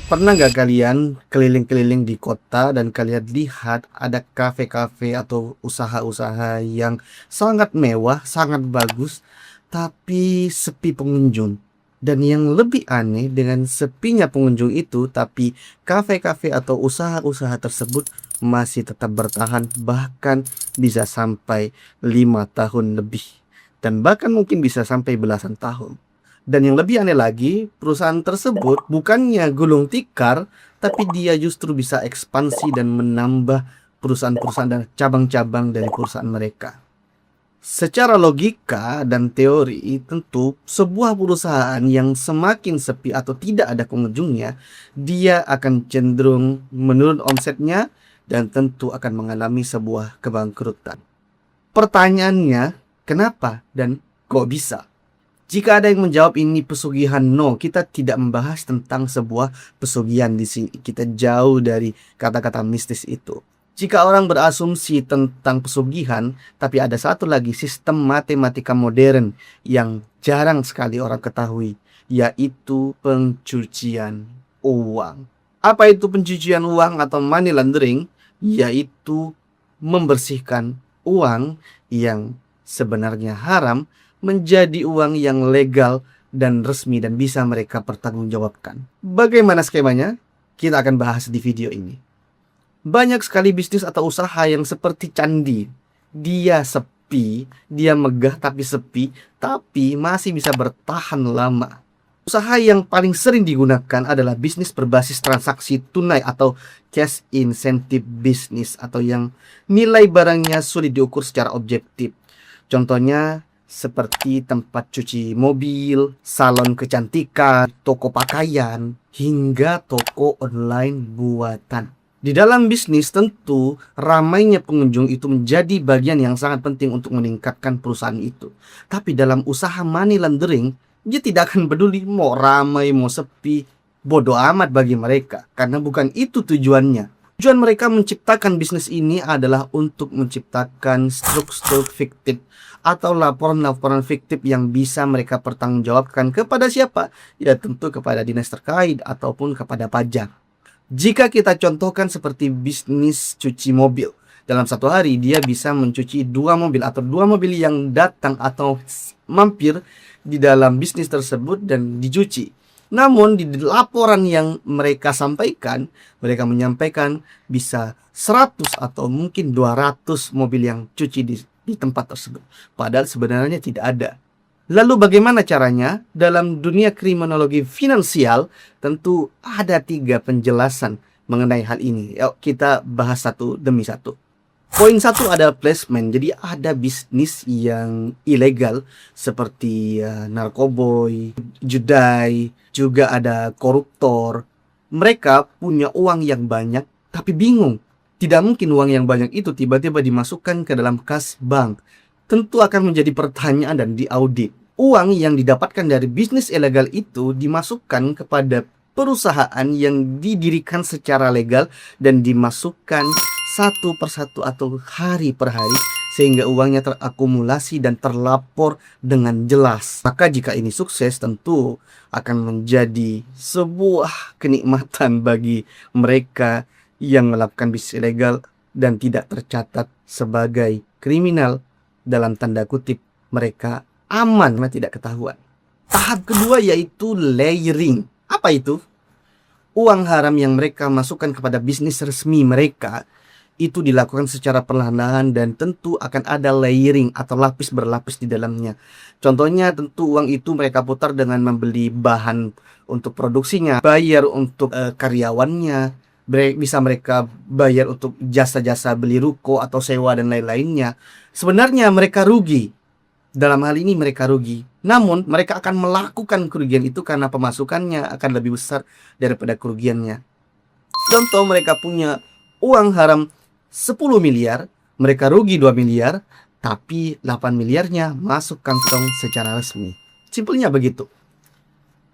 Pernah nggak kalian keliling-keliling di kota dan kalian lihat ada kafe-kafe atau usaha-usaha yang sangat mewah, sangat bagus, tapi sepi pengunjung? Dan yang lebih aneh dengan sepinya pengunjung itu, tapi kafe-kafe atau usaha-usaha tersebut masih tetap bertahan bahkan bisa sampai 5 tahun lebih. Dan bahkan mungkin bisa sampai belasan tahun. Dan yang lebih aneh lagi, perusahaan tersebut bukannya gulung tikar, tapi dia justru bisa ekspansi dan menambah perusahaan-perusahaan dan cabang-cabang dari perusahaan mereka. Secara logika dan teori, tentu sebuah perusahaan yang semakin sepi atau tidak ada pengunjungnya, dia akan cenderung menurun omsetnya dan tentu akan mengalami sebuah kebangkrutan. Pertanyaannya, kenapa dan kok bisa? Jika ada yang menjawab ini pesugihan, no, kita tidak membahas tentang sebuah pesugihan di sini. Kita jauh dari kata-kata mistis itu. Jika orang berasumsi tentang pesugihan, tapi ada satu lagi sistem matematika modern yang jarang sekali orang ketahui, yaitu pencucian uang. Apa itu pencucian uang atau money laundering? Yaitu membersihkan uang yang sebenarnya haram menjadi uang yang legal dan resmi dan bisa mereka pertanggungjawabkan. Bagaimana skemanya? Kita akan bahas di video ini. Banyak sekali bisnis atau usaha yang seperti candi. Dia sepi, dia megah tapi sepi, tapi masih bisa bertahan lama. Usaha yang paling sering digunakan adalah bisnis berbasis transaksi tunai atau cash incentive business, atau yang nilai barangnya sulit diukur secara objektif. Contohnya seperti tempat cuci mobil, salon kecantikan, toko pakaian, hingga toko online buatan. Di dalam bisnis tentu ramainya pengunjung itu menjadi bagian yang sangat penting untuk meningkatkan perusahaan itu. Tapi dalam usaha money laundering, dia tidak akan peduli mau ramai mau sepi, bodoh amat bagi mereka, karena bukan itu tujuannya. Tujuan mereka menciptakan bisnis ini adalah untuk menciptakan struktur fiktif atau laporan-laporan fiktif yang bisa mereka pertanggungjawabkan kepada siapa? Ya tentu kepada dinas terkait ataupun kepada pajak. Jika kita contohkan seperti bisnis cuci mobil, dalam satu hari dia bisa mencuci 2 mobil atau 2 mobil yang datang atau mampir di dalam bisnis tersebut dan dicuci. Namun di laporan yang mereka sampaikan, mereka menyampaikan bisa 100 atau mungkin 200 mobil yang cuci di tempat tersebut. Padahal sebenarnya tidak ada. Lalu bagaimana caranya? Dalam dunia kriminologi finansial tentu ada 3 penjelasan mengenai hal ini. Yuk kita bahas satu demi satu. Poin 1 ada placement. Jadi ada bisnis yang ilegal seperti narkoboy, judai, juga ada koruptor. Mereka punya uang yang banyak tapi bingung. Tidak mungkin uang yang banyak itu tiba-tiba dimasukkan ke dalam kas bank. Tentu akan menjadi pertanyaan dan diaudit. Uang yang didapatkan dari bisnis ilegal itu dimasukkan kepada perusahaan yang didirikan secara legal dan dimasukkan satu persatu atau hari per hari, sehingga uangnya terakumulasi dan terlapor dengan jelas. Maka jika ini sukses, tentu akan menjadi sebuah kenikmatan bagi mereka yang melakukan bisnis ilegal dan tidak tercatat sebagai kriminal. Dalam tanda kutip, mereka aman karena tidak ketahuan. Tahap kedua yaitu layering. Apa itu? Uang haram yang mereka masukkan kepada bisnis resmi mereka itu dilakukan secara perlahan-lahan dan tentu akan ada layering atau lapis berlapis di dalamnya. Contohnya tentu uang itu mereka putar dengan membeli bahan untuk produksinya, bayar untuk karyawannya, bisa mereka bayar untuk jasa-jasa beli ruko atau sewa dan lain-lainnya. Sebenarnya mereka rugi. Dalam hal ini mereka rugi. Namun mereka akan melakukan kerugian itu karena pemasukannya akan lebih besar daripada kerugiannya. Contoh, mereka punya uang haram 10 miliar, mereka rugi 2 miliar, tapi 8 miliarnya masuk kantong secara resmi. Simpelnya begitu.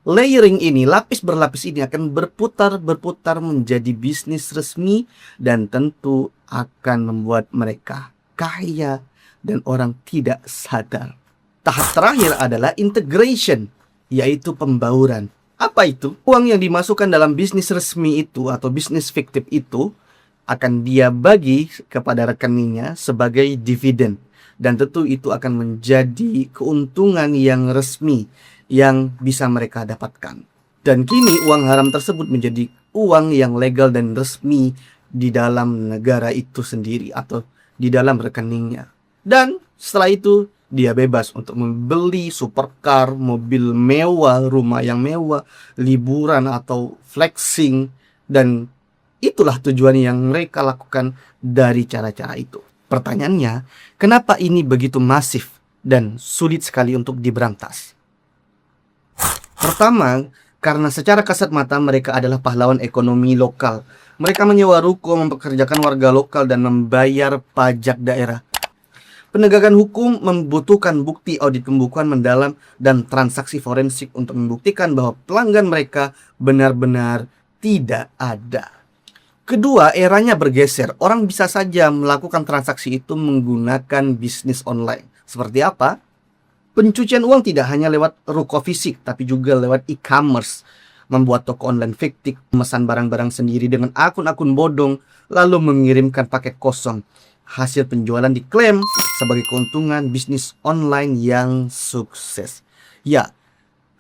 Layering ini, lapis berlapis ini akan berputar menjadi bisnis resmi dan tentu akan membuat mereka kaya dan orang tidak sadar. Tahap terakhir adalah integration, yaitu pembauran. Apa itu? Uang yang dimasukkan dalam bisnis resmi itu atau bisnis fiktif itu akan dia bagi kepada rekeningnya sebagai dividen. Dan tentu itu akan menjadi keuntungan yang resmi yang bisa mereka dapatkan. Dan kini uang haram tersebut menjadi uang yang legal dan resmi di dalam negara itu sendiri atau di dalam rekeningnya. Dan setelah itu dia bebas untuk membeli supercar, mobil mewah, rumah yang mewah, liburan atau flexing. Dan itulah tujuan yang mereka lakukan dari cara-cara itu. Pertanyaannya, kenapa ini begitu masif dan sulit sekali untuk diberantas? Pertama, karena secara kasat mata mereka adalah pahlawan ekonomi lokal. Mereka menyewa ruko, mempekerjakan warga lokal, dan membayar pajak daerah. Penegakan hukum membutuhkan bukti audit pembukuan mendalam dan transaksi forensik untuk membuktikan bahwa pelanggan mereka benar-benar tidak ada. Kedua, eranya bergeser. Orang bisa saja melakukan transaksi itu menggunakan bisnis online. Seperti apa? Pencucian uang tidak hanya lewat ruko fisik, tapi juga lewat e-commerce. Membuat toko online fiktif, memesan barang-barang sendiri dengan akun-akun bodong, lalu mengirimkan paket kosong. Hasil penjualan diklaim sebagai keuntungan bisnis online yang sukses. Ya,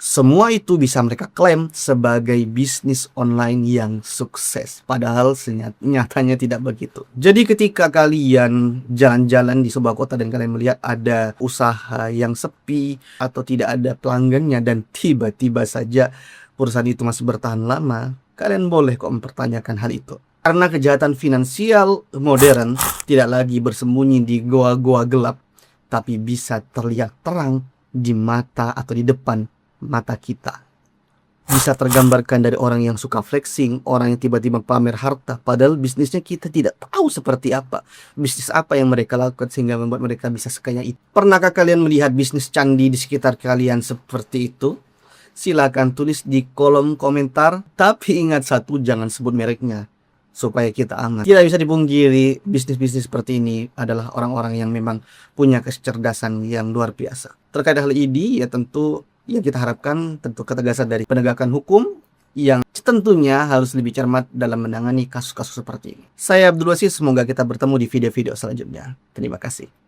semua itu bisa mereka klaim sebagai bisnis online yang sukses. Padahal nyatanya tidak begitu. Jadi ketika kalian jalan-jalan di sebuah kota dan kalian melihat ada usaha yang sepi atau tidak ada pelanggannya dan tiba-tiba saja perusahaan itu masih bertahan lama, kalian boleh kok mempertanyakan hal itu. Karena kejahatan finansial modern tidak lagi bersembunyi di goa-goa gelap, tapi bisa terlihat terang di mata atau di depan mata kita. Bisa tergambarkan dari orang yang suka flexing, orang yang tiba-tiba pamer harta, padahal bisnisnya kita tidak tahu seperti apa. Bisnis apa yang mereka lakukan sehingga membuat mereka bisa sekaya itu. Pernahkah kalian melihat bisnis candi di sekitar kalian seperti itu? Silakan tulis di kolom komentar, tapi ingat satu, jangan sebut mereknya supaya kita aman. Tidak bisa dipungkiri, bisnis-bisnis seperti ini adalah orang-orang yang memang punya kecerdasan yang luar biasa. Terkait hal ini, ya tentu yang kita harapkan tentu ketegasan dari penegakan hukum yang tentunya harus lebih cermat dalam menangani kasus-kasus seperti ini. Saya Abdul Wasiz, semoga kita bertemu di video-video selanjutnya. Terima kasih.